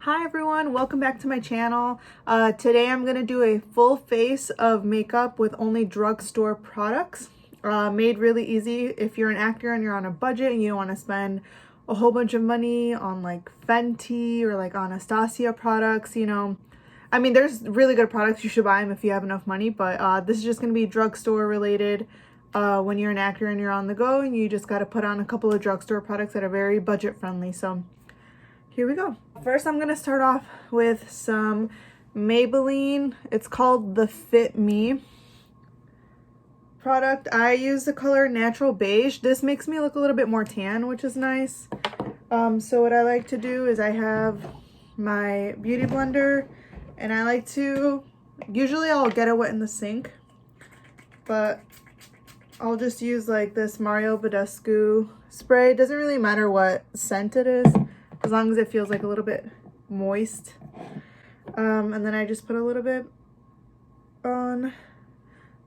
Hi everyone, welcome back to my channel. Today I'm going to do a full face of makeup with only drugstore products. Made really easy if you're an actor and you're on a budget and you don't want to spend a whole bunch of money on like Fenty or like Anastasia products, you know. I mean, there's really good products, you should buy them if you have enough money, but this is just going to be drugstore related. When you're an actor and you're on the go and you just got to put on a couple of drugstore products that are very budget friendly. So here we go. First, I'm gonna start off with some Maybelline. It's called the Fit Me product. I use the color Natural Beige. This makes me look a little bit more tan, which is nice. So what I like to do is I have my beauty blender and I like to, usually I'll get it wet in the sink, but I'll just use like this Badescu spray. It doesn't really matter what scent it is, as long as it feels like a little bit moist. And then I just put a little bit on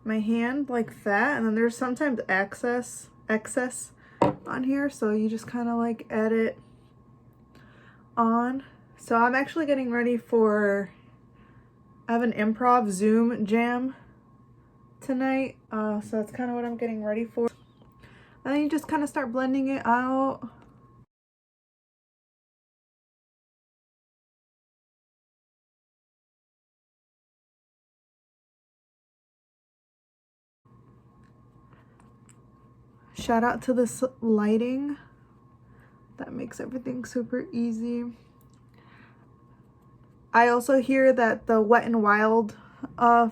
my hand like that. And then there's sometimes excess on here, so you just kind of like add it on. So I'm actually getting ready for, I have an improv Zoom jam tonight. So that's kind of what I'm getting ready for. And then you just kind of start blending it out. Shout out to this lighting. That makes everything super easy. I also hear that the Wet n Wild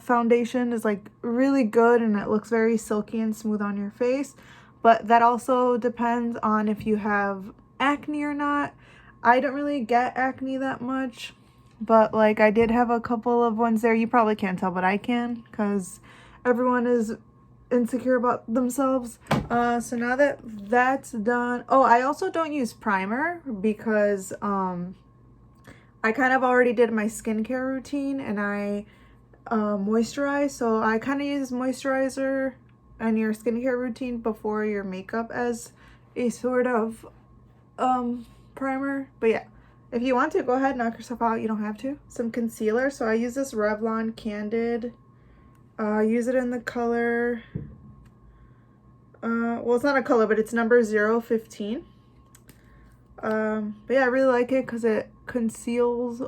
foundation is like really good and it looks very silky and smooth on your face. But that also depends on if you have acne or not. I don't really get acne that much, but like I did have a couple of ones there. You probably can't tell, but I can, because everyone is insecure about themselves. So now that that's done, oh, I also don't use primer because I kind of already did my skincare routine and I moisturize, so I kind of use moisturizer and your skincare routine before your makeup as a sort of primer. But yeah, if you want to, go ahead, knock yourself out, you don't have to. Some concealer, so I use this Revlon Candid. Use it in the color, well, it's not a color, but it's number 015. But yeah, I really like it because it conceals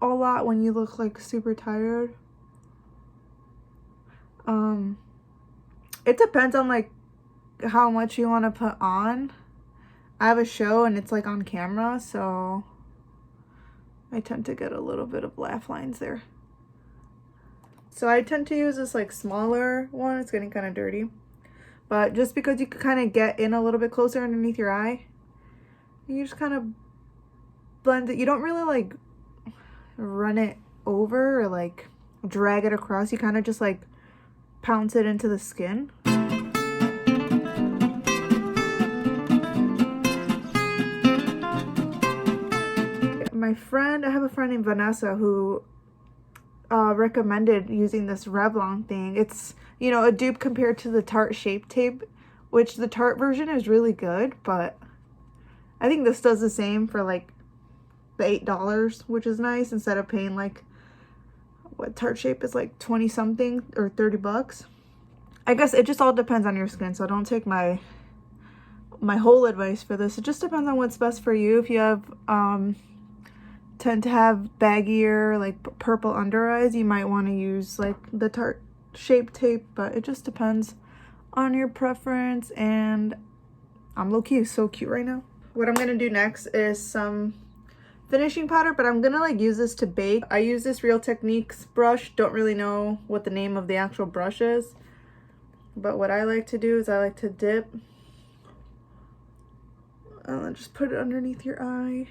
a lot when you look like super tired. It depends on like how much you want to put on. I have a show and it's like on camera, so I tend to get a little bit of laugh lines there. So I tend to use this like smaller one. It's getting kind of dirty, but just because you can kind of get in a little bit closer underneath your eye, you just kind of blend it. You don't really like run it over or like drag it across. You kind of just like pounce it into the skin. I have a friend named Vanessa who recommended using this Revlon thing. It's, you know, a dupe compared to the Tarte Shape Tape, which the Tarte version is really good, but I think this does the same for like the $8, which is nice, instead of paying like, what, Tarte Shape is like 20 something or 30 bucks. I guess it just all depends on your skin, so don't take my whole advice for this. It just depends on what's best for you. If you have tend to have baggier, like purple under eyes, you might want to use like the Tarte Shape Tape, but it just depends on your preference. And I'm low-key so cute right now. What I'm gonna do next is some finishing powder, but I'm gonna like use this to bake. I use this Real Techniques brush. Don't really know what the name of the actual brush is, but what I like to do is I like to dip and then just put it underneath your eye.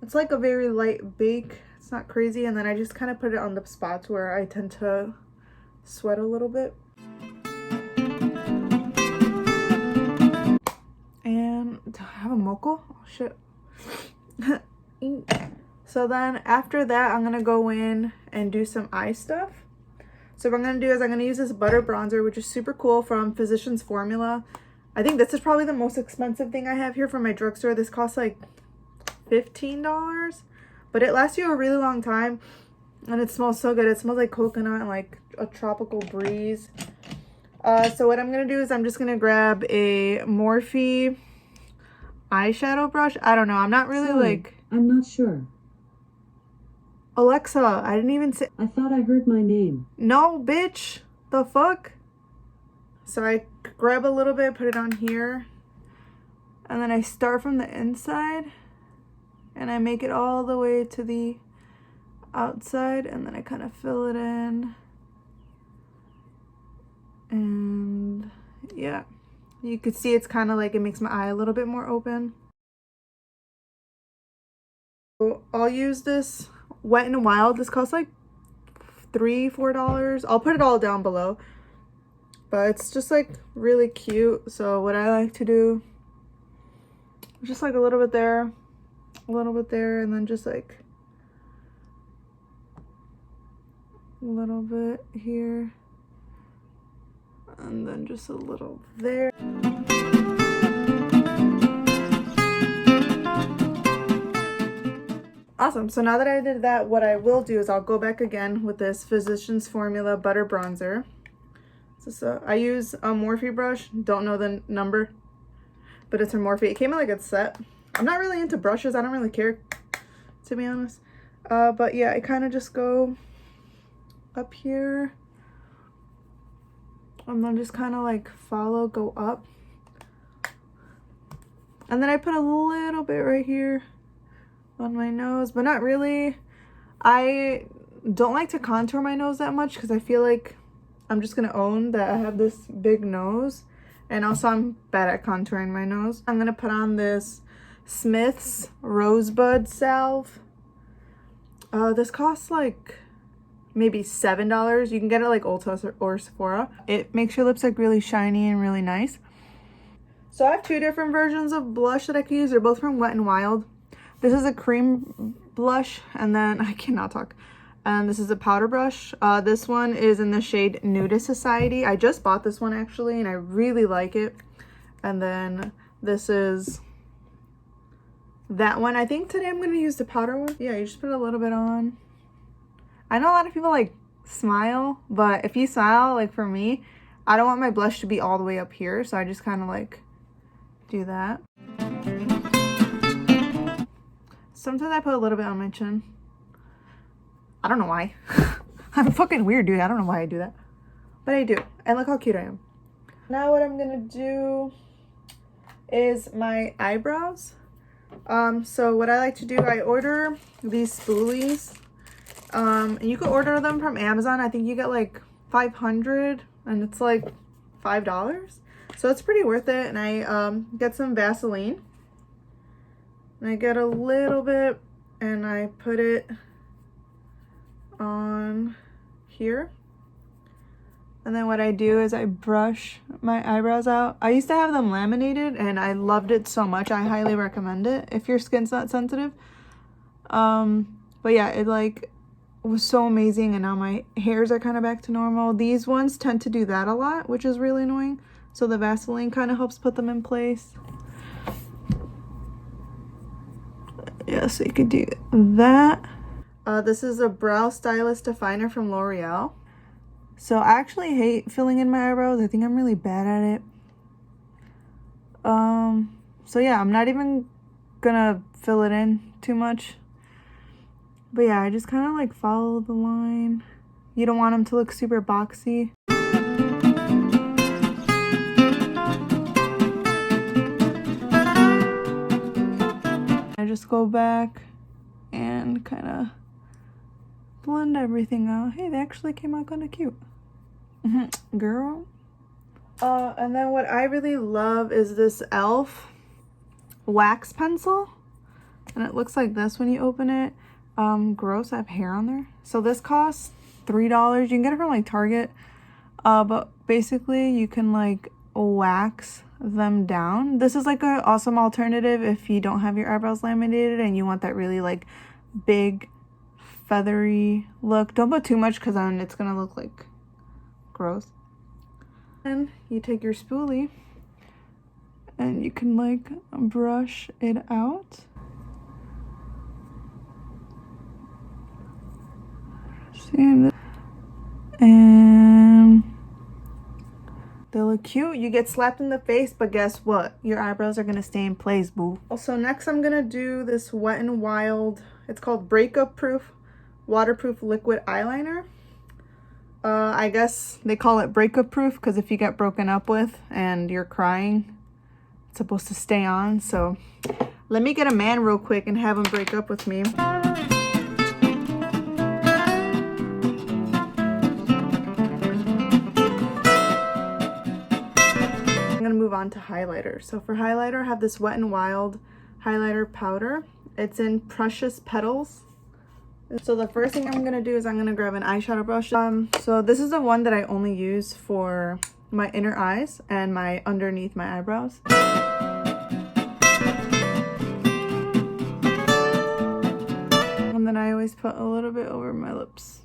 It's like a very light bake. It's not crazy. And then I just kind of put it on the spots where I tend to sweat a little bit. And do I have a moco? Oh, shit. So then after that, I'm going to go in and do some eye stuff. So what I'm going to do is I'm going to use this butter bronzer, which is super cool, from Physicians Formula. I think this is probably the most expensive thing I have here from my drugstore. This costs like $15, but it lasts you a really long time, and it smells so good. It smells like coconut and like a tropical breeze. So what I'm gonna do is I'm just gonna grab a Morphe eyeshadow brush. I don't know, I'm not really like... I'm not sure. Alexa, I didn't even say... I thought I heard my name. No, bitch. The fuck? So I grab a little bit, put it on here, and then I start from the inside, and I make it all the way to the outside, and then I kind of fill it in. And yeah, you could see it's kind of like, it makes my eye a little bit more open. So I'll use this Wet n Wild. This costs like $3-4. I'll put it all down below, but it's just like really cute. So what I like to do is just like a little bit there, a little bit there, and then just like a little bit here, and then just a little there. Awesome. So now that I did that, what I will do is I'll go back again with this Physicians Formula Butter Bronzer. So I use a Morphe brush. Don't know the number, but it's from Morphe. It came in like a set. I'm not really into brushes. I don't really care, to be honest. But yeah, I kind of just go up here, and then just kind of like go up. And then I put a little bit right here on my nose, but not really. I don't like to contour my nose that much because I feel like I'm just gonna own that I have this big nose, and also I'm bad at contouring my nose. I'm gonna put on this Smith's Rosebud Salve. This costs like maybe $7. You can get it like Ulta or Sephora. It makes your lips like really shiny and really nice. So I have two different versions of blush that I can use. They're both from Wet n Wild. This is a cream blush, and then I cannot talk. And this is a powder brush. This one is in the shade Nudist Society. I just bought this one actually, and I really like it. And then this is that one. I think today I'm going to use the powder one. Yeah, you just put a little bit on. I know a lot of people like smile, but if you smile, like for me, I don't want my blush to be all the way up here, so I just kind of like do that. Sometimes I put a little bit on my chin. I don't know why. I'm fucking weird, dude. I don't know why I do that, but I do. And look how cute I am. Now what I'm gonna do is my eyebrows. So what I like to do, I order these spoolies. And you can order them from Amazon. I think you get like 500, and it's like $5. So it's pretty worth it. And I get some Vaseline. And I get a little bit, and I put it on here. And then what I do is I brush my eyebrows out. I used to have them laminated, and I loved it so much. I highly recommend it if your skin's not sensitive. But yeah, it like was so amazing, and now my hairs are kind of back to normal. These ones tend to do that a lot, which is really annoying. So the Vaseline kind of helps put them in place. Yeah, so you could do that. This is a Brow Stylist Definer from L'Oreal. So I actually hate filling in my eyebrows. I think I'm really bad at it. So yeah, I'm not even gonna fill it in too much. But yeah, I just kind of like follow the line. You don't want them to look super boxy. I just go back and kind of blend everything out. Hey, they actually came out kind of cute. Girl. And then what I really love is this e.l.f. wax pencil. And it looks like this when you open it. Gross, I have hair on there. So this costs $3. You can get it from like Target. But basically you can like wax them down. This is like an awesome alternative if you don't have your eyebrows laminated and you want that really like big feathery look. Don't put too much because then it's gonna look like gross. Then you take your spoolie and you can like brush it out. See, and they look cute. You get slapped in the face, but guess what? Your eyebrows are gonna stay in place, boo. Also, next I'm gonna do this Wet n Wild. It's called Breakup Proof Waterproof Liquid Eyeliner. I guess they call it breakup proof because if you get broken up with and you're crying, it's supposed to stay on. So let me get a man real quick and have him break up with me. I'm gonna move on to highlighter. So for highlighter, I have this Wet n Wild highlighter powder. It's in Precious Petals. So the first thing I'm gonna do is I'm gonna grab an eyeshadow brush. So this is the one that I only use for my inner eyes and my underneath my eyebrows. And then I always put a little bit over my lips.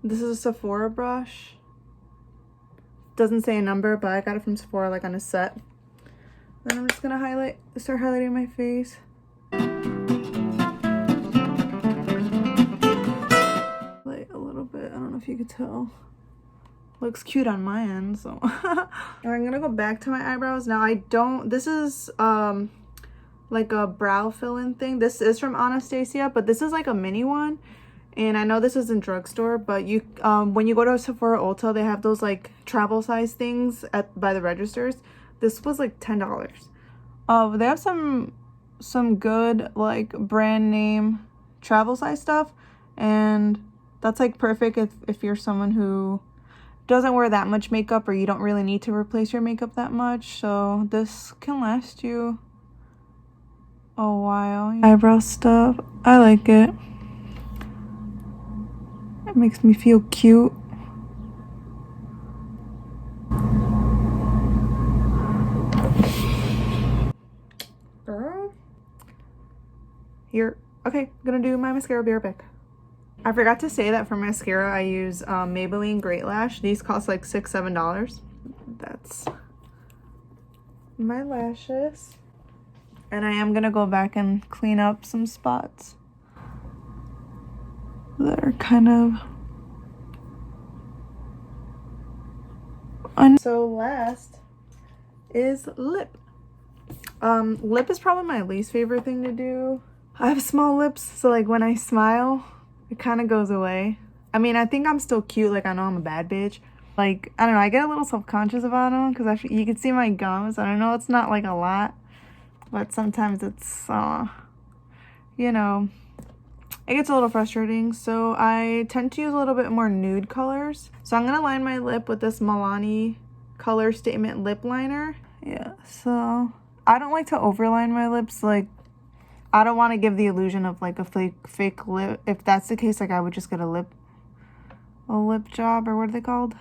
This is a Sephora brush. Doesn't say a number, but I got it from Sephora like on a set. Then I'm just gonna start highlighting my face. Like a little bit, I don't know if you could tell. Looks cute on my end, so. I'm gonna go back to my eyebrows. Now this is like a brow fill-in thing. This is from Anastasia, but this is like a mini one. And I know this is in drugstore, but you when you go to Sephora Ulta, they have those like travel size things by the registers. This was like $10. They have some good like brand name travel size stuff, and that's like perfect if you're someone who doesn't wear that much makeup or you don't really need to replace your makeup that much. So this can last you a while. Eyebrow stuff, I like it. It makes me feel cute. Girl. Here. Okay, I'm gonna do my mascara. Be right back. I forgot to say that for mascara I use Maybelline Great Lash. These cost like $6-7. That's my lashes. And I am gonna go back and clean up some spots that are kind of so last is lip. Lip is probably my least favorite thing to do. I have small lips, so like when I smile, it kind of goes away. I mean, I think I'm still cute, like I know I'm a bad bitch. Like, I don't know, I get a little self-conscious about them because you can see my gums. I don't know, it's not like a lot, but sometimes it's, you know, it gets a little frustrating. So I tend to use a little bit more nude colors. So I'm gonna line my lip with this Milani Color Statement lip liner. Yeah, so I don't like to overline my lips. Like, I don't want to give the illusion of like a fake lip. If that's the case, like I would just get a lip job, or what are they called?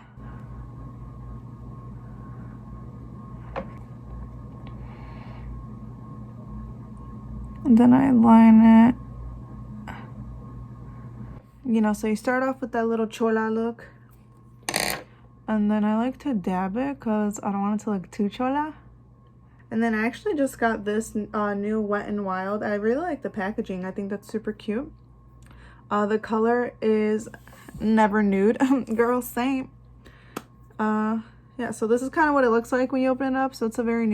And then I line it. You know, so you start off with that little chola look. And then I like to dab it because I don't want it to look too chola. And then I actually just got this new Wet n Wild. I really like the packaging. I think that's super cute. The color is Never Nude. Girl, same. Yeah, so this is kind of what it looks like when you open it up. So it's a very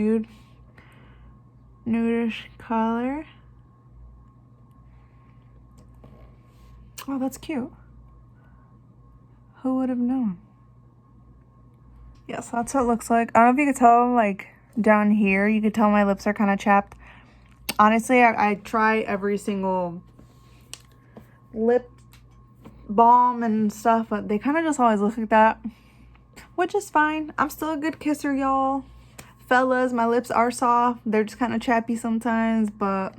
nudish color. Oh, that's cute. Who would have known? Yes, that's what it looks like. I don't know if you could tell, like, down here, you could tell my lips are kind of chapped. Honestly, I try every single lip balm and stuff, but they kind of just always look like that, which is fine. I'm still a good kisser, y'all. Fellas, my lips are soft. They're just kind of chappy sometimes, but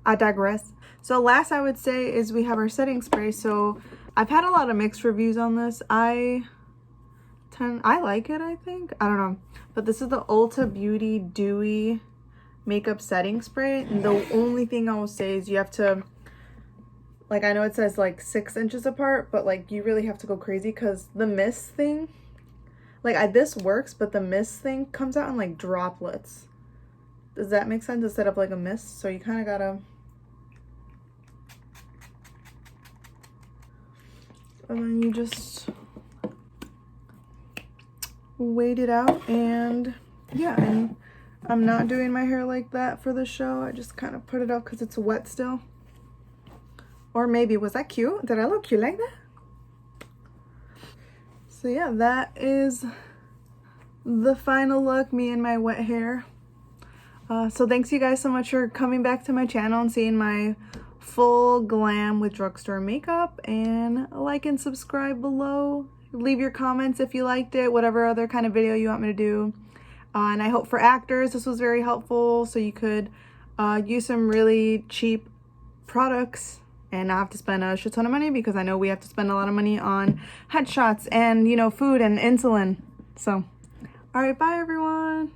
I digress. So last I would say is we have our setting spray. So I've had a lot of mixed reviews on this. I like it, I think. I don't know. But this is the Ulta Beauty Dewy Makeup Setting Spray. And the only thing I will say is you have to, like, I know it says like 6 inches apart, but like you really have to go crazy because the mist thing, Like this works, but the mist thing comes out in like droplets. Does that make sense to set up like a mist? So you kind of gotta, and then you just wait it out. And yeah, and I'm not doing my hair like that for the show. I just kind of put it up because it's wet still. Or maybe, was that cute? Did I look cute like that? So yeah, that is the final look, me and my wet hair. So thanks you guys so much for coming back to my channel and seeing my full glam with drugstore makeup, and like and subscribe below. Leave your comments if you liked it, whatever other kind of video you want me to do. And I hope for actors this was very helpful, so you could use some really cheap products and not have to spend a shit ton of money, because I know we have to spend a lot of money on headshots and, you know, food and insulin. So, all right, bye everyone.